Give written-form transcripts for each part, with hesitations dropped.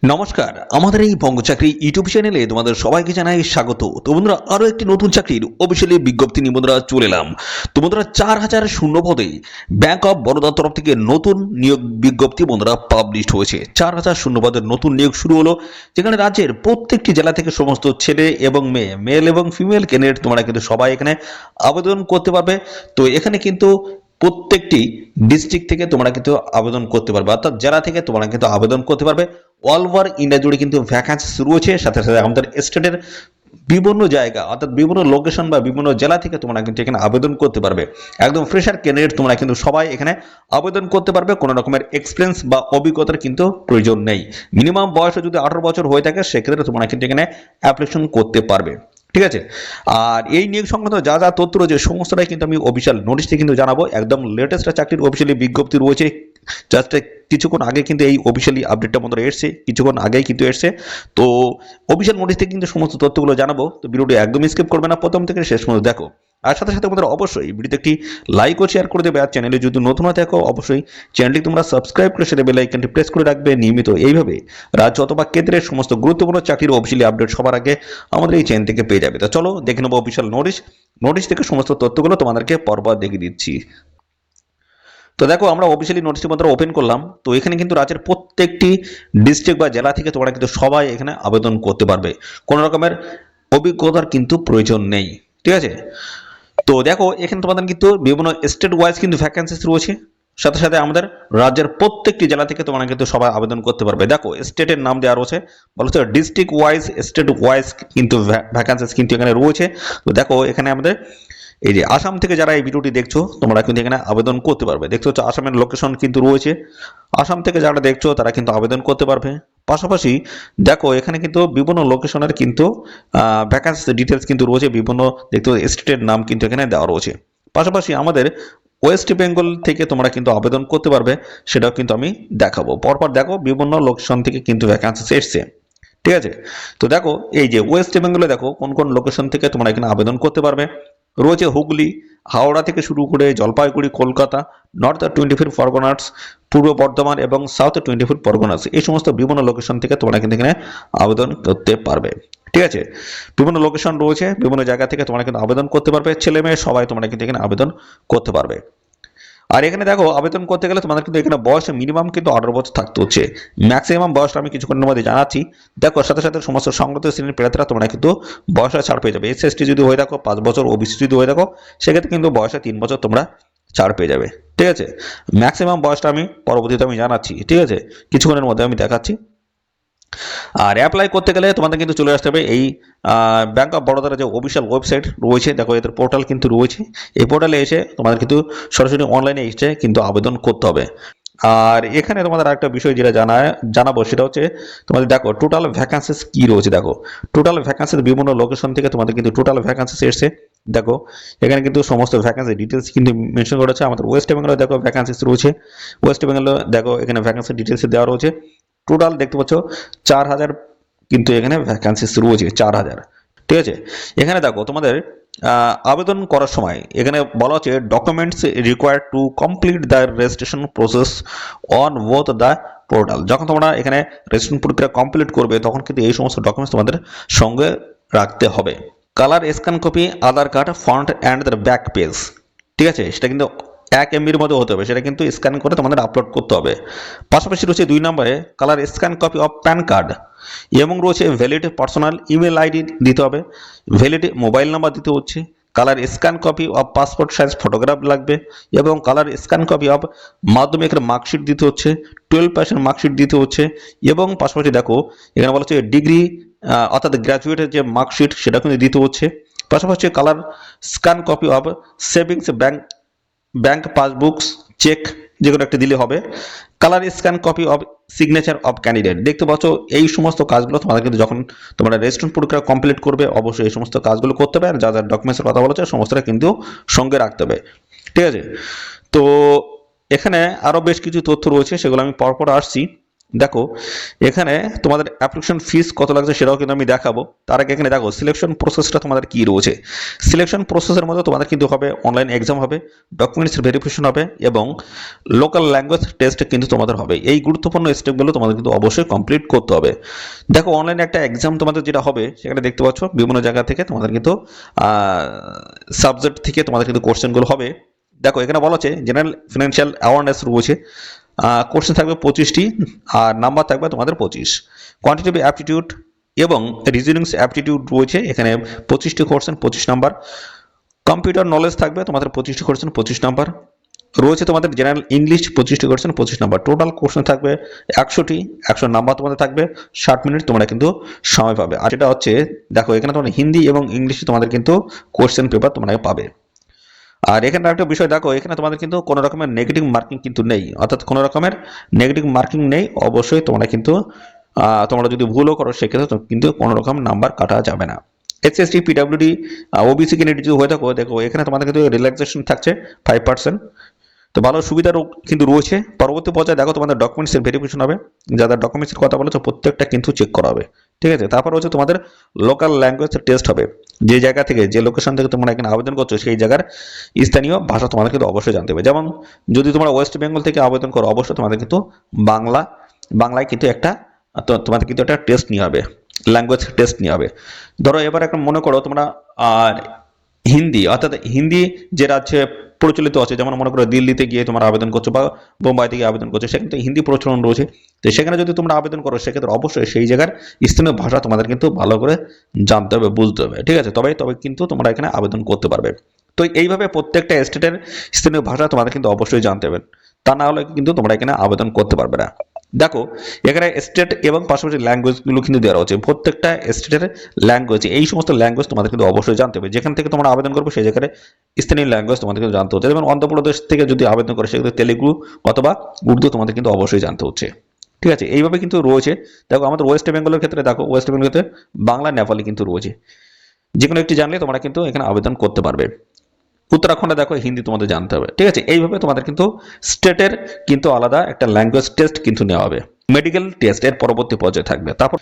নমস্কার, আমাদের এই বঙ্গ চাকরি ইউটিউব চ্যানেলে তোমাদের সবাইকে জানাই স্বাগত। তো বন্ধুরা, আরো একটি নতুন চাকরির অফিসিয়ালি বিজ্ঞপ্তি নিয়ে বন্ধুরা চলে এলাম। তো বন্ধুরা, 4000 শূন্য পদে ব্যাংক অফ বরোদার তরফ থেকে নতুন নিয়োগ বিজ্ঞপ্তি বন্ধুরা পাবলিশড হয়েছে। 4000 শূন্য পদের নতুন নিয়োগ শুরু হলো, যেখানে রাজ্যের প্রত্যেকটি জেলা থেকে সমস্ত ছেলে এবং মেয়ে, মেল এবং ফিমেল ক্যান্ডিডেট তোমরা কিন্তু সবাই এখানে আবেদন করতে পারবে। তো এখানে কিন্তু প্রত্যেকটি ডিস্ট্রিক্ট থেকে তোমরা কিন্তু আবেদন করতে পারবে, অর্থাৎ জেলা থেকে তোমরা কিন্তু আবেদন করতে পারবে। অল ওভার ইন্ডিয়া জুড়ে কিন্তু ভ্যাকান্সি শুরু হয়েছে, সাথে সাথে আমাদের স্টেটের বিভিন্ন জায়গা অর্থাৎ বিভিন্ন লোকেশন বা বিভিন্ন জেলা থেকে তোমরা কিন্তু এখানে আবেদন করতে পারবে। একদম ফ্রেশার ক্যান্ডিডেট তোমরা কিন্তু সবাই এখানে আবেদন করতে পারবে। কোনো রকমের এক্সপিরিয়েন্স বা অভিজ্ঞতার কিন্তু প্রয়োজন নেই। মিনিমাম বয়স যদি 18 বছর হয়ে থাকে সেক্ষেত্রে তোমরা কিন্তু এখানে অ্যাপ্লিকেশন করতে পারবে। ঠিক আছে। আর এই নিয়োগ সংক্রান্ত যা যা তথ্য রয়েছে সমস্তটাই কিন্তু আমি অফিসিয়াল নোটিশে কিন্তু জানাবো। একদম লেটেস্ট চাকরির অফিসিয়ালি বিজ্ঞপ্তি রয়েছে। জাস্ট কিছুক্ষণ আগে কিন্তু এই অফিসিয়ালি আপডেটটা মতো এসছে, কিছুক্ষণ আগেই কিন্তু এসছে। তো অফিসিয়াল নোটিশ থেকে কিন্তু সমস্ত তথ্যগুলো জানাবো। তো ভিডিওটি একদমই স্কিপ করবে না, প্রথম থেকে শেষ পর্যন্ত দেখো। আর সাথে সাথে আমাদের অবশ্যই ভিডিওতে একটি লাইক ও শেয়ার করে দেবে। আর চ্যানেলে যদি নতুন হয়ে থাকো অবশ্যই চ্যানেলটি তোমরা সাবস্ক্রাইব করে সেটা বেল আইকনটি প্রেস করে রাখবে। নিয়মিত এইভাবে রাজ্য অথবা কেন্দ্রের সমস্ত গুরুত্বপূর্ণ চাকরির অফিসিয়ালি আপডেট সবার আগে আমাদের এই চ্যানেল থেকে পেয়ে যাবে। তো চলো দেখে নেবো অফিসিয়াল নোটিশ থেকে সমস্ত তথ্যগুলো তোমাদেরকে পরপর দেখিয়ে দিচ্ছি। তো দেখো, আমরা অফিসিয়ালি নোটিশটি মাত্র ওপেন করলাম। তো এখানে কিন্তু রাজ্যের প্রত্যেকটি ডিস্ট্রিক্ট বা জেলা থেকে তোমরা কিন্তু সবাই এখানে আবেদন করতে পারবে। কোনো রকমের অভিজ্ঞতার কিন্তু প্রয়োজন নেই। ঠিক আছে। তো দেখো, এখানে তোমাদের কিন্তু বিভিন্ন স্টেট ওয়াইজ কিন্তু ভ্যাকেন্সিস রয়েছে। সাথে সাথে আমাদের রাজ্যের প্রত্যেকটি জেলা থেকে তোমরা কিন্তু সবাই আবেদন করতে পারবে। দেখো, স্টেটের নাম দেওয়া রয়েছে, বলছে ডিস্ট্রিক্ট ওয়াইজ, স্টেট ওয়াইজ কিন্তু ভ্যাকেন্সিস কিন্তু এখানে রয়েছে। তো দেখো, এখানে আমাদের এই যে আসাম থেকে যারা এই ভিডিওটি দেখছো তোমরা কিন্তু এখানে আবেদন করতে পারবে। দেখছো হচ্ছে আসামের লোকেশন কিন্তু রয়েছে। আসাম থেকে যারা দেখছো তারা কিন্তু আবেদন করতে পারবে। পাশাপাশি দেখো, এখানে কিন্তু বিভিন্ন লোকেশনের কিন্তু ভ্যাকান্সি ডিটেলস কিন্তু রয়েছে। বিভিন্ন দেখতে স্টেটের নাম কিন্তু এখানে দেওয়া রয়েছে। পাশাপাশি আমাদের ওয়েস্ট বেঙ্গল থেকে তোমরা কিন্তু আবেদন করতে পারবে, সেটাও কিন্তু আমি দেখাবো। পরপর দেখো, বিভিন্ন লোকেশন থেকে কিন্তু ভ্যাকান্সি এসছে। ঠিক আছে। তো দেখো, এই যে ওয়েস্ট বেঙ্গলে দেখো কোন কোন লোকেশন থেকে তোমরা এখানে আবেদন করতে পারবে। রয়েছে হুগলি, হাওড়া থেকে শুরু করে জলপাইগুড়ি, কলকাতা, নর্থ 24 পরগনাস, পূর্ব বর্ধমান এবং সাউথ 24 পরগনাস, এই সমস্ত বিভিন্ন লোকেশন থেকে তোমরা কিন্তু এখানে আবেদন করতে পারবে। ঠিক আছে। বিভিন্ন লোকেশন রয়েছে, বিভিন্ন জায়গা থেকে তোমরা কিন্তু আবেদন করতে পারবে। ছেলে মেয়ে সবাই তোমরা কিন্তু এখানে আবেদন করতে পারবে। আর এখানে দেখো, আবেদন করতে গেলে তোমাদের কিন্তু এখানে বয়স মিনিমাম কিন্তু 18 বছর থাকতে হচ্ছে। ম্যাক্সিমাম বয়সটা আমি কিছুক্ষণের মধ্যে জানাচ্ছি। দেখো, সাথে সাথে সমস্ত সংগত শ্রেণীর প্রার্থীরা তোমরা কিন্তু বয়সে ছাড় পেয়ে যাবে। এসএসটি যদি হয়ে থাকো 5 বছর, ওবিসি যদি হয়ে থাকো সেক্ষেত্রে কিন্তু বয়সে 3 বছর তোমরা ছাড় পেয়ে যাবে। ঠিক আছে। ম্যাক্সিমাম বয়সটা আমি পরবর্তীতে আমি জানাচ্ছি। ঠিক আছে, কিছুক্ষণের মধ্যে আমি দেখাচ্ছি। আর অ্যাপ্লাই করতে গেলে তোমাদের কিন্তু চলে আসতে হবে এই ব্যাংক অফ বরোদার যে অফিসিয়াল ওয়েবসাইট রয়েছে। দেখো, এদের পোর্টাল কিন্তু রয়েছে। এই পোর্টালে এসে তোমাদের কিন্তু সরাসরি অনলাইনে এসে কিন্তু আবেদন করতে হবে। আর এখানে তোমাদের আরেকটা বিষয় যেটা জানাবো সেটা হচ্ছে, তোমাদের দেখো টোটাল ভ্যাকান্সিস কি রয়েছে। দেখো, টোটাল ভ্যাকান্সিস বিভিন্ন লোকেশন থেকে তোমাদের কিন্তু টোটাল ভ্যাকান্সিস এসছে। দেখো, এখানে কিন্তু সমস্ত ভ্যাকান্সি ডিটেলস কিন্তু মেনশন করা আছে। আমাদের ওয়েস্ট বেঙ্গলে দেখো ভ্যাকান্সিস রয়েছে। ওয়েস্ট বেঙ্গলে দেখো এখানে ভ্যাকান্সি ডিটেলস দেওয়া রয়েছে। টোটাল দেখতে পাচ্ছ 4000 কিন্তু এখানে ভ্যাকান্সিস রয়েছে, 4000। ঠিক আছে। এখানে দেখো তোমাদের আবেদন করার সময় এখানে বলা হচ্ছে documents required to complete the registration process on both the portal. যখন তোমরা এখানে রেজিস্ট্রেশন প্রক্রিয়া কমপ্লিট করবে তখন কিন্তু এই সমস্ত ডকুমেন্টস তোমাদের সঙ্গে রাখতে হবে। Colour scan copy Aadhaar card front and the back page. ঠিক আছে, সেটা কিন্তু 1 MBর মধ্যে হতে হবে, সেটা কিন্তু স্ক্যান করে তোমাদের আপলোড করতে হবে। পাশাপাশি রয়েছে 2 নম্বরে colour scan copy of pan card, এবং রয়েছে ভ্যালিড পার্সোনাল ইমেল আইডি দিতে হবে, ভ্যালিড মোবাইল নাম্বার দিতে হচ্ছে, colour scan copy of passport size photograph লাগবে, এবং কালার স্ক্যান কপি অফ মাধ্যমিকের মার্কশিট দিতে হচ্ছে, 12% মার্কশিট দিতে হচ্ছে। এবং পাশাপাশি দেখো, এখানে বলা হচ্ছে ডিগ্রি অর্থাৎ গ্র্যাজুয়েটের যে মার্কশিট সেটা কিন্তু দিতে হচ্ছে। পাশাপাশি colour scan copy of savings bank passbooks cheque যে কোনো একটা দিলে হবে। Colour scan copy of signature of candidate. দেখতে পাচ্ছ, এই সমস্ত কাজগুলো তোমাদের কিন্তু যখন তোমরা রেজিস্ট্রেশন প্রক্রিয়া কমপ্লিট করবে অবশ্যই এই সমস্ত কাজগুলো করতে হবে। আর যা যা ডকুমেন্টসের কথা বলেছে সমস্তটা কিন্তু সঙ্গে রাখতে হবে। ঠিক আছে। তো এখানে আরও বেশ কিছু তথ্য রয়েছে, সেগুলো আমি পরপর আসছি। দেখো এখানে তোমাদের অ্যাপ্লিকেশন ফিস কত লাগছে সেটাও কিন্তু আমি দেখাবো। তার আগে এখানে দেখো সিলেকশন প্রসেসটা তোমাদের কি রয়েছে। সিলেকশন প্রসেসের মধ্যে তোমাদের কিন্তু হবে অনলাইন এক্সাম হবে, ডকুমেন্টস ভেরিফিকেশন হবে এবং লোকাল ল্যাঙ্গুয়েজ টেস্ট কিন্তু তোমাদের হবে। এই গুরুত্বপূর্ণ স্টেপগুলো তোমাদের কিন্তু অবশ্যই কমপ্লিট করতে হবে। দেখো অনলাইনে একটা এক্সাম তোমাদের যেটা হবে সেখানে দেখতে পাচ্ছ বিভিন্ন জায়গা থেকে তোমাদের কিন্তু সাবজেক্ট থেকে তোমাদের কিন্তু কোশ্চেনগুলো হবে। দেখো এখানে বলা আছে জেনারেল ফিনান্সিয়াল অ্যাওয়ারনেস রয়েছে, কোশ্চেন থাকবে 25টি আর নাম্বার থাকবে তোমাদের 25। কোয়ান্টিটেটিভ অ্যাপটিটিউড এবং রিজনিংস অ্যাপটিটিউড রয়েছে এখানে 25টি কোশ্চেন 25 নাম্বার। কম্পিউটার নলেজ থাকবে তোমাদের 25টি কোশ্চেন 25 নাম্বার রয়েছে। তোমাদের জেনারেল ইংলিশ 25টি কোশ্চেন 25 নাম্বার। টোটাল কোশ্চেন থাকবে 100টি, 100 নাম্বার তোমাদের থাকবে। 60 মিনিট তোমরা কিন্তু সময় পাবে। আর এটা হচ্ছে দেখো এখানে তোমাদের হিন্দি এবং ইংলিশে তোমাদের কিন্তু কোশ্চেন পেপার তোমরা পাবে। আর এখানে একটা বিষয় দেখো এখানে তোমাদের কিন্তু কোনো রকমের নেগেটিভ মার্কিং কিন্তু নেই, অর্থাৎ কোনো রকমের নেগেটিভ মার্কিং নেই। অবশ্যই তোমরা কিন্তু তোমরা যদি ভুলও করো সেক্ষেত্রে কিন্তু কোনো রকম নাম্বার কাটা যাবে না। এসএসটি পিডব্লিউডি ওবিসি ক্যান্ডিডেট যদি হয়ে থাকো দেখো এখানে তোমাদের কিন্তু রিল্যাক্সেশন থাকছে 5%। তো ভালো সুবিধারও কিন্তু রয়েছে। পরবর্তী পর্যায়ে দেখো তোমাদের ডকুমেন্টসের ভেরিফিকেশন হবে, যাদের ডকুমেন্টসের কথা বলেছো প্রত্যেকটা কিন্তু চেক করা হবে, ঠিক আছে। তারপর হচ্ছে তোমাদের লোকাল ল্যাঙ্গুয়েজ টেস্ট হবে, যে জায়গা থেকে যে লোকেশন থেকে তোমরা এখানে আবেদন করছো সেই জায়গার স্থানীয় ভাষা তোমাদের কিন্তু অবশ্যই জানতে হবে। যেমন যদি তোমরা ওয়েস্ট বেঙ্গল থেকে আবেদন করো অবশ্যই তোমাদের কিন্তু বাংলায় কিন্তু একটা তোমাদের কিন্তু একটা টেস্ট নিয়ে হবে, ল্যাঙ্গুয়েজ টেস্ট নিয়ে হবে। ধরো এবার একটা মনে করো তোমরা আর হিন্দি, অর্থাৎ হিন্দি যে রাজ্যে প্রচলিত আছে, যেমন মনে করো দিল্লিতে গিয়ে তোমরা আবেদন করছো বা বোম্বাইতে গিয়ে আবেদন করছো, সেখানে তো হিন্দি প্রচলন রয়েছে। তো সেখানে যদি তোমরা আবেদন করো সেক্ষেত্রে অবশ্যই সেই জায়গার স্থানীয় ভাষা তোমাদের কিন্তু ভালো করে জানতে হবে, বুঝতে হবে, ঠিক আছে। তবে কিন্তু তোমরা এখানে আবেদন করতে পারবে। তো এইভাবে প্রত্যেকটা স্টেটের স্থানীয় ভাষা তোমাদের কিন্তু অবশ্যই জানতে হবে, তা না হলে কিন্তু তোমরা এখানে আবেদন করতে পারবে না। দেখো এখানে স্টেট এবং পাশাপাশি ল্যাঙ্গুয়েজগুলো কিন্তু দেওয়া হচ্ছে, প্রত্যেকটা স্টেটের ল্যাঙ্গুয়েজ, এই সমস্ত ল্যাঙ্গুয়েজ তোমাদের কিন্তু অবশ্যই জানতে হবে। যেখান থেকে তোমরা আবেদন করবে সেই জায়গায় স্থানীয় ল্যাঙ্গুয়েজ তোমাদের কিন্তু জানতে হচ্ছে। যেমন অন্ধ্রপ্রদেশ থেকে যদি আবেদন করে সেক্ষেত্রে তেলেগু অথবা উর্দু তোমাদের কিন্তু অবশ্যই জানতে হচ্ছে, ঠিক আছে। এইভাবে কিন্তু রয়েছে। দেখো আমাদের ওয়েস্ট বেঙ্গলের ক্ষেত্রে দেখো ওয়েস্ট বেঙ্গলের ক্ষেত্রে বাংলা নেপালি কিন্তু রয়েছে, যে কোনো একটি জানলে তোমরা কিন্তু এখানে আবেদন করতে পারবে। উত্তরাখণ্ডে দেখো হিন্দি তোমাদের জানতে হবে, ঠিক আছে। এইভাবে তোমাদের কিন্তু স্টেটের কিন্তু আলাদা একটা ল্যাঙ্গুয়েজ টেস্ট কিন্তু নেওয়া হবে। মেডিকেল টেস্ট এর পরবর্তী পর্যায়ে থাকবে। তারপর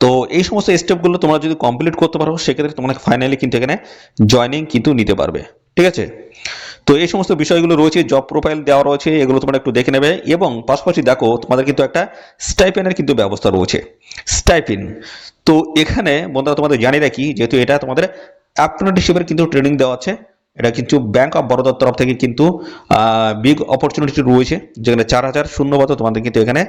তো এই সমস্ত স্টেপগুলো তোমরা যদি কমপ্লিট করতে পারো সেক্ষেত্রে তোমরা ফাইনালি কিন্তু এখানে জয়নিং কিন্তু নিতে পারবে, ঠিক আছে। তো এই সমস্ত বিষয়গুলো রয়েছে, জব প্রোফাইল দেওয়া রয়েছে, এগুলো তোমরা একটু দেখে নেবে। এবং পাশাপাশি দেখো তোমাদের কিন্তু একটা স্টাইপেনের কিন্তু ব্যবস্থা রয়েছে, স্টাইপেন। তো এখানে বন্ধুরা তোমাদের জানিয়ে রাখি, যেহেতু এটা তোমাদের অ্যাপ্রেন্টিসশিপের কিন্তু ট্রেনিং দেওয়া আছে, এটা কিন্তু ব্যাংক অফ বরোদার তরফ থেকে কিন্তু বিগ অপরচুনিটি রয়েছে, যেখানে 4000 শূন্যপদ তোমাদের কিন্তু এখানে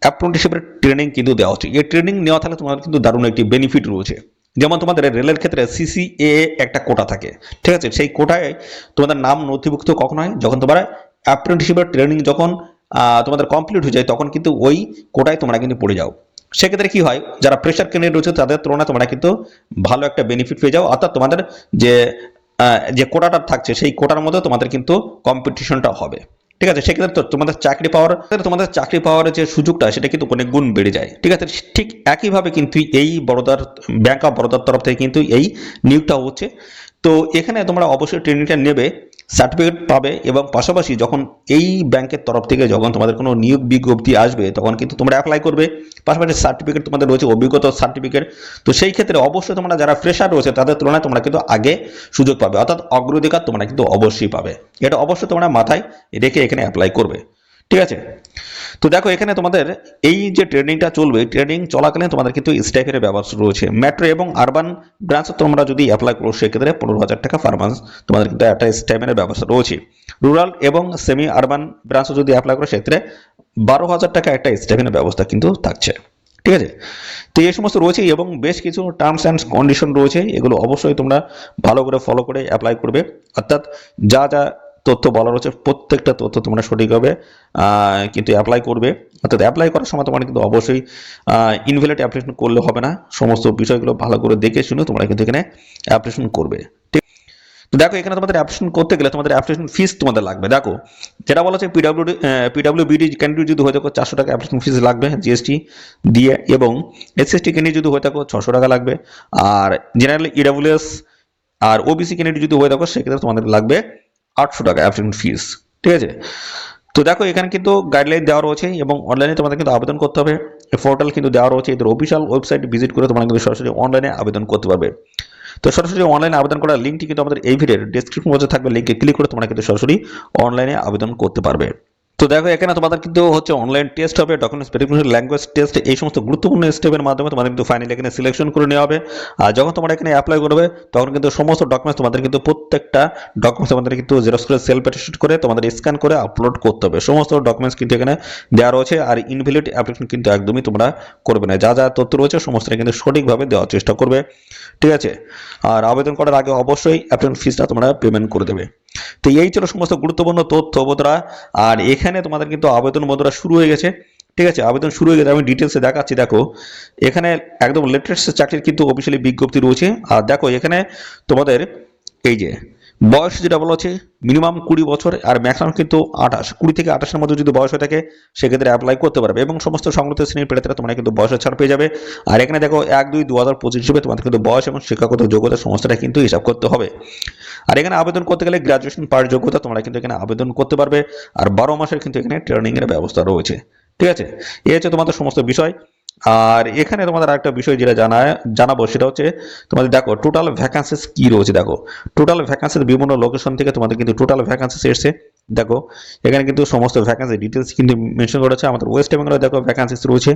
অ্যাপ্রেন্টিসশিপের ট্রেনিং কিন্তু দেওয়া হচ্ছে। এই ট্রেনিং নেওয়া থাকলে তোমাদের কিন্তু দারুণ একটি বেনিফিট রয়েছে। যেমন তোমাদের রেলের ক্ষেত্রে সিসিএ একটা কোটা থাকে, ঠিক আছে। সেই কোটায় তোমাদের নাম নথিভুক্ত কখন হয়, যখন তোমার অ্যাপ্রেন্টিসশিপের ট্রেনিং যখন তোমাদের কমপ্লিট হয়ে যায় তখন কিন্তু ওই কোটায় তোমরা কিন্তু পড়ে যাও। সেক্ষেত্রে কি হয়, যারা প্রেশার ক্যান্ডিডেট রয়েছে তাদের তুলনায় তোমরা কিন্তু ভালো একটা বেনিফিট পেয়ে যাও। অর্থাৎ তোমাদের যে কোটাটা থাকছে সেই কোটার মধ্যে তোমাদের কিন্তু কম্পিটিশনটা হবে, ঠিক আছে। সেক্ষেত্রে তো তোমাদের চাকরি পাওয়ার যে সুযোগটা সেটা কিন্তু অনেক গুণ বেড়ে যায়, ঠিক আছে। ঠিক একইভাবে কিন্তু এই ব্যাংক অফ বরোদার তরফ থেকে কিন্তু এই নিয়োগটা হচ্ছে। তো এখানে তোমরা অবশ্যই ট্রেনিংটা নেবে, সার্টিফিকেট পাবে এবং পাশাপাশি যখন এই ব্যাংকের তরফ থেকে যখন তোমাদের কোনো নিয়োগ বিজ্ঞপ্তি আসবে তখন কিন্তু তোমরা অ্যাপ্লাই করবে। পাশাপাশি সার্টিফিকেট তোমাদের রয়েছে, অভিজ্ঞতা সার্টিফিকেট। তো সেই ক্ষেত্রে অবশ্যই তোমরা যারা ফ্রেশার রয়েছে তাদের তুলনায় তোমরা কিন্তু আগে সুযোগ পাবে, অর্থাৎ অগ্রাধিকার তোমরা কিন্তু অবশ্যই পাবে। এটা অবশ্যই তোমরা মাথায় রেখে এখানে অ্যাপ্লাই করবে, ঠিক আছে। তো দেখো এখানে তোমাদের এই যে ট্রেনিংটা চলবে, ট্রেনিং চলাকালীন তোমাদের কিন্তু স্টাইপেনের ব্যবস্থা রয়েছে। মেট্রো এবং আরবান ব্রাঞ্চ তোমরা যদি অ্যাপ্লাই করো সেক্ষেত্রে 15,000 টাকা পার মান্থ তোমাদের কিন্তু একটা স্টাইপেনের ব্যবস্থা রয়েছে। রুরাল এবং সেমি আরবান ব্রাঞ্চ যদি অ্যাপ্লাই করো সেক্ষেত্রে 12,000 টাকা একটা স্টাইপেনের ব্যবস্থা কিন্তু থাকছে, ঠিক আছে। তো এই সমস্ত রয়েছে এবং বেশ কিছু টার্মস অ্যান্ড কন্ডিশন রয়েছে, এগুলো অবশ্যই তোমরা ভালো করে ফলো করে অ্যাপ্লাই করবে। অর্থাৎ যা যা তথ্য বলা রয়েছে প্রত্যেকটা তথ্য তোমরা সঠিকভাবে কিন্তু অ্যাপ্লাই করবে। অর্থাৎ অ্যাপ্লাই করার সময় তোমরা কিন্তু অবশ্যই ইনভ্যালিড অ্যাপ্লিকেশন করলে হবে না, সমস্ত বিষয়গুলো ভালো করে দেখে শুনে তোমরা কিন্তু এখানে অ্যাপ্লিকেশন করবে, ঠিক। তো দেখো এখানে তোমাদের অ্যাপ্লিকেশন করতে গেলে তোমাদের অ্যাপ্লিকেশন ফিস তোমাদের লাগবে। দেখো যেটা বলা হচ্ছে পিডব্লিউবিডি ক্যান্ডিডেট যদি হয়ে থাকো 400 টাকা অ্যাপ্লিকেশন ফিস লাগবে জিএসটি দিয়ে, এবং এসএসটি ক্যান্ডিডেট যদি হয়ে থাকো 600 টাকা লাগবে। আর জেনারেল ইডব্লিউএস আর ওবিসি ক্যান্ডিডেট যদি হয়ে থাকো সেক্ষেত্রে তোমাদের লাগবে 800 টাকা অ্যাপ্লিকেশন ফিস, ঠিক আছে। তো দেখো এখানে কিন্তু গাইডলাইন দেওয়া রয়েছে এবং অনলাইনে তোমাদের কিন্তু আবেদন করতে হবে। পোর্টাল কিন্তু দেওয়া রয়েছে, এদের অফিসিয়াল ওয়েবসাইট ভিজিট করে তোমরা কিন্তু সরাসরি অনলাইনে আবেদন করতে পারবে। তো সরাসরি অনলাইনে আবেদন করার লিঙ্কটি কিন্তু আমাদের এই ভিডিওর ডেসক্রিপশন বক্সে থাকবে, লিঙ্কে ক্লিক করে তোমরা কিন্তু সরাসরি অনলাইনে আবেদন করতে পারবে। তো দেখো এখানে তোমাদের কিন্তু হচ্ছে অনলাইন টেস্ট হবে, ডকুমেন্টস ভেরিফিকেশন, ল্যাঙ্গুয়েজ টেস্ট, এই সমস্ত গুরুত্বপূর্ণ স্টেপের মাধ্যমে তোমাদের কিন্তু ফাইনালি এখানে সিলেকশন করে নেওয়া হবে। আর যখন তোমরা এখানে অ্যাপ্লাই করবে তখন কিন্তু সমস্ত ডকুমেন্টস তোমাদের কিন্তু প্রত্যেকটা ডকুমেন্টস তোমাদের কিন্তু জেরক্স করে সেলফ অ্যাটেস্টেড করে তোমাদের স্ক্যান করে আপলোড করতে হবে। সমস্ত ডকুমেন্টস কিন্তু এখানে দেওয়া রয়েছে। আর ইনভ্যালিড অ্যাপ্লিকেশন কিন্তু একদমই তোমরা করবে না, যা যা তথ্য রয়েছে সমস্তটা কিন্তু সঠিকভাবে দেওয়ার চেষ্টা করবে, ঠিক আছে। আর আবেদন করার আগে অবশ্যই অ্যাপ্লিকেশন ফিসটা তোমরা পেমেন্ট করে দেবে। তো এই ছিল সমস্ত গুরুত্বপূর্ণ তথ্য বন্ধুরা। আর এখানে তোমাদের কিন্তু আবেদন বন্ধুরা শুরু হয়ে গেছে, ঠিক আছে। আবেদন শুরু হয়ে গেছে, আমি ডিটেলসে দেখাচ্ছি। দেখো এখানে একদম লেটেস্ট চাকরির কিন্তু অফিসিয়ালি বিজ্ঞপ্তি রয়েছে। আর দেখো এখানে তোমাদের এই যে বয়স যেটা বলা হচ্ছে মিনিমাম 20 বছর আর ম্যাক্সিমাম কিন্তু 20 থেকে 28-এর মধ্যে যদি বয়স হয়ে থাকে সেক্ষেত্রে অ্যাপ্লাই করতে পারবে এবং সমস্ত সংগঠিত শ্রেণীর প্রার্থীরা তোমরা কিন্তু বয়সের ছাড় পেয়ে যাবে। আর এখানে দেখো 1-2-2025 হিসেবে তোমাদের কিন্তু বয়স এবং শিক্ষাগত যোগ্যতা সমস্তটা কিন্তু হিসাব করতে হবে। আর এখানে আবেদন করতে গেলে গ্রাজুয়েশন পার যোগ্যতা তোমরা কিন্তু এখানে আবেদন করতে পারবে। আর 12 মাসের কিন্তু এখানে ট্রেনিং এর ব্যবস্থা রয়েছে, ঠিক আছে। এই হচ্ছে তোমাদের সমস্ত বিষয়। আর এখানে তোমাদের আরেকটা বিষয় যেটা জানাবো সেটা হচ্ছে তোমাদের দেখো টোটাল ভ্যাকান্সিস কি রয়েছে। দেখো টোটাল ভ্যাকান্সিস বিভিন্ন লোকেশন থেকে তোমাদের কিন্তু টোটাল ভ্যাকান্সিস এসেছে। দেখো এখানে কিন্তু সমস্ত ভ্যাকান্সি ডিটেলস কিন্তু মেনশন করা আছে। আমাদের ওয়েস্ট বেঙ্গলে দেখো ভ্যাকান্সিস রয়েছে,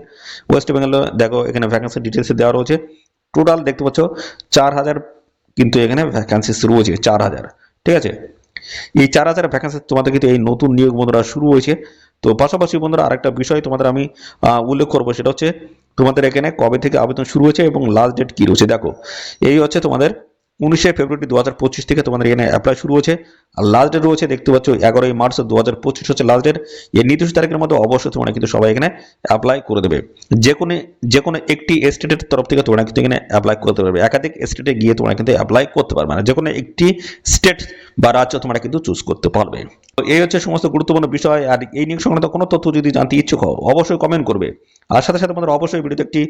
ওয়েস্ট বেঙ্গলে দেখো এখানে ভ্যাকান্সি ডিটেলস দেওয়া রয়েছে। টোটাল দেখতে পাচ্ছ 4000 কিন্তু এখানে ভ্যাকান্সিস রয়েছে, 4000, ঠিক আছে। এই 4000 ভ্যাকান্সি তোমাদের কিন্তু এই নতুন নিয়োগ বন্ধুরা শুরু হয়েছে। তো পাশাপাশি বন্ধুরা আরেকটা বিষয় তোমাদের আমি উল্লেখ করবো, সেটা হচ্ছে তোমাদের এখানে কবে থেকে আবেদন শুরু হয়েছে এবং লাস্ট ডেট কি রয়েছে। দেখো এই হচ্ছে তোমাদের 19শে ফেব্রুয়ারি 2025 থেকে তোমাদের এখানে অ্যাপ্লাই শুরু হয়েছে। আর লাস্ট ডেট রয়েছে দেখতে পাচ্ছ 11ই মার্চ 2025 হচ্ছে লাস্ট ডেট। এই নির্দিষ্ট তারিখের মধ্যে অবশ্যই তোমরা কিন্তু সবাই এখানে অ্যাপ্লাই করে দেবে। যে কোনো একটি স্টেটের তরফ থেকে তোমরা কিন্তু এখানে অ্যাপ্লাই করতে পারবে, একাধিক স্টেটে গিয়ে তোমরা কিন্তু অ্যাপ্লাই করতে পারবে না, যে কোনো একটি স্টেট বা রাজ্য তোমরা কিন্তু চুজ করতে পারবে। তো এই হচ্ছে সমস্ত গুরুত্বপূর্ণ বিষয়। আর এই নিয়োগ সংক্রান্ত কোনো তথ্য যদি জানতে ইচ্ছুক হও অবশ্যই কমেন্ট করবে। আর সাথে সাথে তোমাদের অবশ্যই ভিডিওতে একটি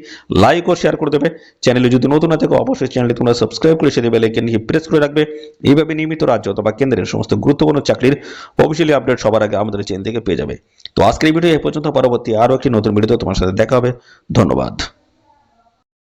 লাইক ও শেয়ার করে দেবে। চ্যানেলে যদি নতুন না থাকো অবশ্যই চ্যানেলটি তোমরা সাবস্ক্রাইব করে সেটি বেল আইকনটি প্রেস করে রাখবে। এইভাবে নিয়মিত রাজ্য অথবা কেন্দ্রের সমস্ত গুরুত্বপূর্ণ চাকরির অফিসিয়ালি আপডেট সবার আগে আমাদের চ্যানেল থেকে পেয়ে যাবে। তো আজকের এই ভিডিও এ পর্যন্ত, পরবর্তী আরও একটি নতুন ভিডিওতে তোমার সাথে দেখা হবে। ধন্যবাদ।